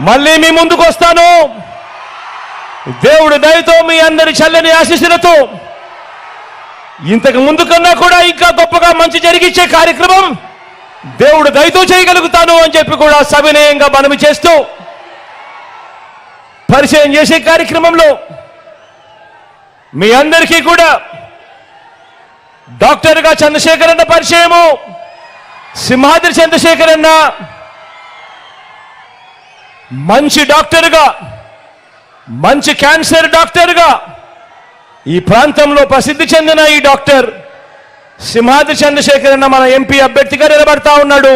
మళ్ళీ మీ ముందుకు వస్తాను. దేవుడి దయతో మీ అందరి చల్లని ఆశీస్సులతో ఇంతకు ముందు కన్నా కూడా ఇంకా గొప్పగా మంచి జరిగించే కార్యక్రమం దేవుడు దయతో చేయగలుగుతాను అని చెప్పి కూడా సవినయంగా మనవి చేస్తూ పరిచయం చేసే కార్యక్రమంలో మీ అందరికీ కూడా డాక్టర్గా చంద్రశేఖర్ అన్న పరిచయము. సింహాద్రి చంద్రశేఖర్ అన్న మంచి డాక్టర్గా, మంచి క్యాన్సర్ డాక్టర్గా ఈ ప్రాంతంలో ప్రసిద్ధి చెందిన ఈ డాక్టర్ సింహాద్రి చంద్రశేఖర్ అన్న మన ఎంపీ అభ్యర్థిగా నిలబడతా ఉన్నాడు.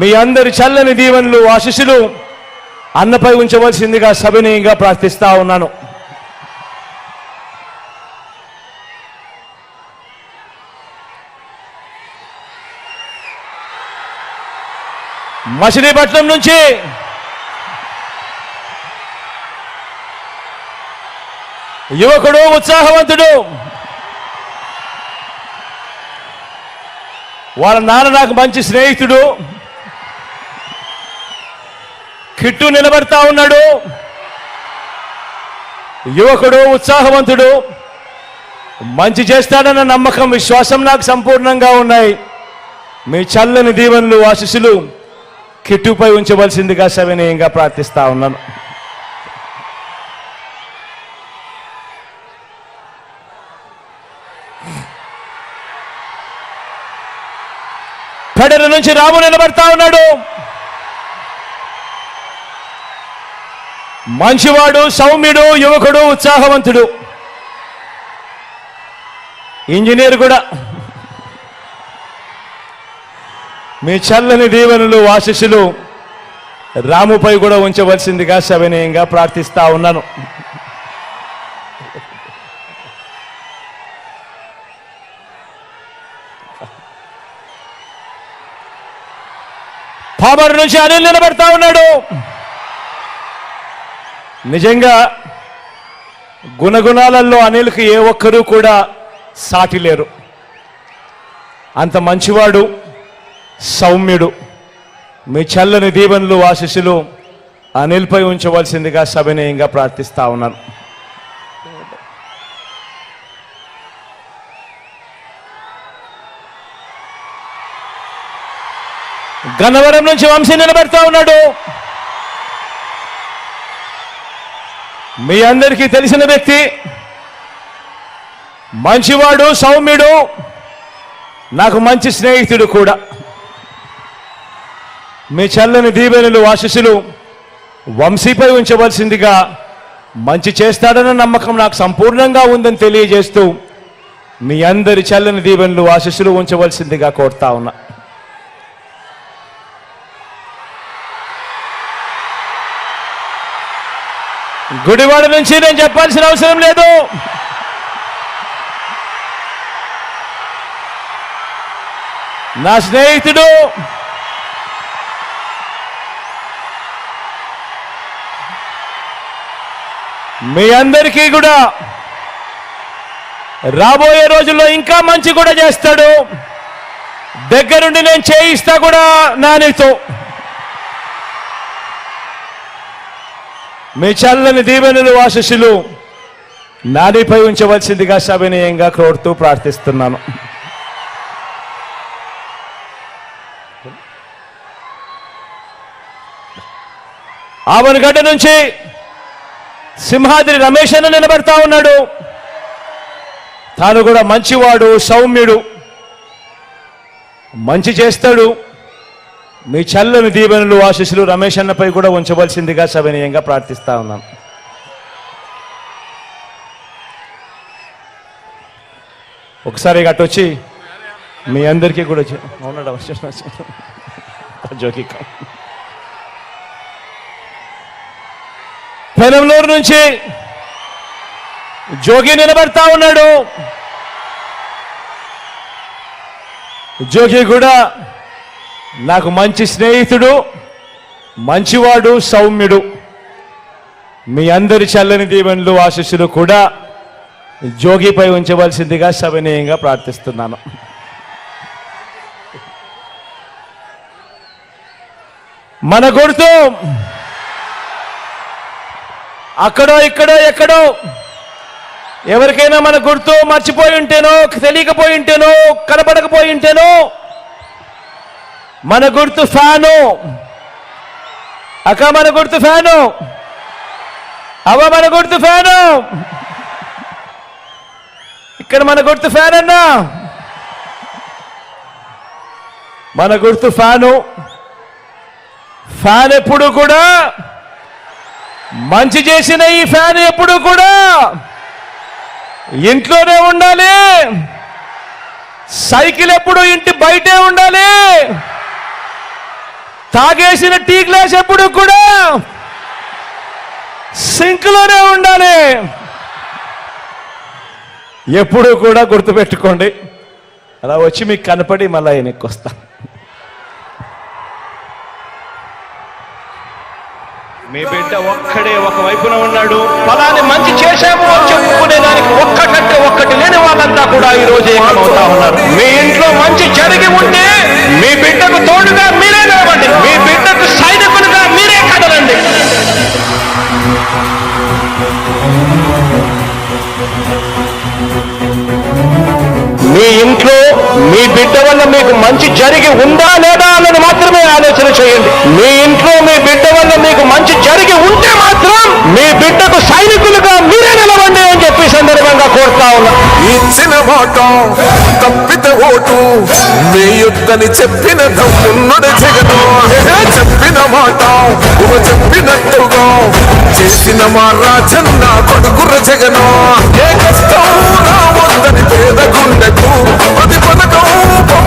మీ అందరి చల్లని దీవెనలు ఆశీస్సులు అన్నపై ఉంచవలసిందిగా సవినయంగా ప్రార్థిస్తా ఉన్నాను. మచిలీపట్నం నుంచి యువకుడు, ఉత్సాహవంతుడు, వాళ్ళ నాన్న నాకు మంచి స్నేహితుడు, కిట్టు నిలబడతా ఉన్నాడు. యువకుడు, ఉత్సాహవంతుడు, మంచి చేస్తాడన్న నమ్మకం, విశ్వాసం నాకు సంపూర్ణంగా ఉన్నాయి. మీ చల్లని దీవెనలు ఆశీస్సులు కిట్టుపై ఉంచవలసిందిగా సవినయంగా ప్రార్థిస్తా ఉన్నాను. పెడల నుంచి రాము నిలబడతా ఉన్నాడు. మంచివాడు, సౌమ్యుడు, యువకుడు, ఉత్సాహవంతుడు, ఇంజనీర్ కూడా. మీ చల్లని దీవెనలు ఆశీస్సులు రాముపై కూడా ఉంచవలసిందిగా సవినయంగా ప్రార్థిస్తా ఉన్నాను. పామర్ నుంచి అనిల్ నిలబడతా ఉన్నాడు. నిజంగా గుణగుణాలలో అనిల్కి ఏ ఒక్కరూ కూడా సాటి లేరు. అంత మంచివాడు, సౌమ్యుడు. మీ చల్లని దీవెనలు ఆశీస్సులు అనిల్పై ఉంచవలసిందిగా సవినయంగా ప్రార్థిస్తా ఉన్నాను. గన్నవరం నుంచి వంశీ నిలబెడతా ఉన్నాడు. మీ అందరికీ తెలిసిన వ్యక్తి, మంచివాడు, సౌమ్యుడు, నాకు మంచి స్నేహితుడు కూడా. మీ చల్లని దీవెనలు ఆశీస్సులు వంశీపై ఉంచవలసిందిగా, మంచి చేస్తాడన్న నమ్మకం నాకు సంపూర్ణంగా ఉందని తెలియజేస్తూ మీ అందరి చల్లని దీవెనలు ఆశీస్సులు ఉంచవలసిందిగా కోరుతా ఉన్నా. గుడివాడ నుంచి నేను చెప్పాల్సిన అవసరం లేదు. నా స్నేహితుడు, మీ అందరికీ కూడా రాబోయే రోజుల్లో ఇంకా మంచి కూడా చేస్తాడు. దగ్గరుండి నేను చేయిస్తా కూడా నానితో. మీ చల్లని దీవెనలు ఆశీస్సులు నానిపై ఉంచవలసిందిగా సవినయంగా కోరుతూ ప్రార్థిస్తున్నాను. ఆవనగడ్డ నుంచి సింహాద్రి రమేష్ అన్న నిలబడతా ఉన్నాడు. తాను కూడా మంచివాడు, సౌమ్యుడు, మంచి చేస్తాడు. మీ చల్లని దీవెనలు ఆశీస్సులు రమేష్ అన్నపై కూడా ఉంచవలసిందిగా సవినయంగా ప్రార్థిస్తా ఉన్నాను. ఒకసారి గట్టొచ్చి మీ అందరికీ కూడా అవునాడు జోకి. పెనంలూరు నుంచి జోగి నిలబడతా ఉన్నాడు. జోగి కూడా నాకు మంచి స్నేహితుడు, మంచివాడు, సౌమ్యుడు. మీ అందరి చల్లని దీవెనలు ఆశీస్సులు కూడా జోగిపై ఉంచవలసిందిగా సవినయంగా ప్రార్థిస్తున్నాను. మన గుర్తు అక్కడో ఇక్కడో ఎక్కడో ఎవరికైనా మన గుర్తు మర్చిపోయి ఉంటేనో, తెలియకపోయి ఉంటేనో, కనపడకపోయి ఉంటేనో, మన గుర్తు ఫ్యాను. అక్క మన గుర్తు ఫ్యాను, అవ్వ మన గుర్తు ఫ్యాను, ఇక్కడ మన గుర్తు ఫ్యాన్ అన్నా, మన గుర్తు ఫ్యాను. ఫ్యాన్ ఎప్పుడు కూడా మంచి చేసిన ఈ ఫ్యాన్ ఎప్పుడు కూడా ఇంట్లోనే ఉండాలి. సైకిల్ ఎప్పుడు ఇంటి బయటే ఉండాలి. తాగేసిన టీ గ్లాస్ ఎప్పుడు కూడా సింక్లోనే ఉండాలి. ఎప్పుడు కూడా గుర్తుపెట్టుకోండి. అలా వచ్చి మీకు కనపడి మళ్ళీ వెనక్కి వస్తా. మీ బిడ్డ ఒక్కడే ఒక వైపున ఉన్నాడు. ఫలాన్ని మంచి చేశాము అని చెప్పుకునే దానికి ఒక్కటంటే ఒక్కటి లేని వాళ్ళంతా కూడా ఈ రోజు ఏకమవుతా ఉన్నారు. మీ ఇంట్లో మంచి జరిగి ఉంటే మీ బిడ్డకు తోడుగా మీరే నిలవండి. మీ బిడ్డకు సైనికులుగా మీరే కదలండి. మీ ఇంట్లో మీ బిడ్డ వల్ల మీకు మంచి జరిగి ఉందా లేదా అన్నది మాత్రమే ఆలోచన చేయండి. మీ ఇంట్లో మీ బిడ్డ వల్ల మీకు మంచి జరిగి ఉంటే మాత్రం మీ బిడ్డకు సైనికులుగా మీరే నిలవండి అని చెప్పి సందర్భంగా కోరుతా ఉన్నా. ఇచ్చిన మాట తప్పితే ఓటు మీ యుద్ధని చెప్పిన తమ్ముడు జగను. చెప్పిన మాట చెప్పినట్టుగా చేసిన మా రాజన్న కొడుకుర జగను. ఏ కష్టం రావద్దని పేద గుండెకు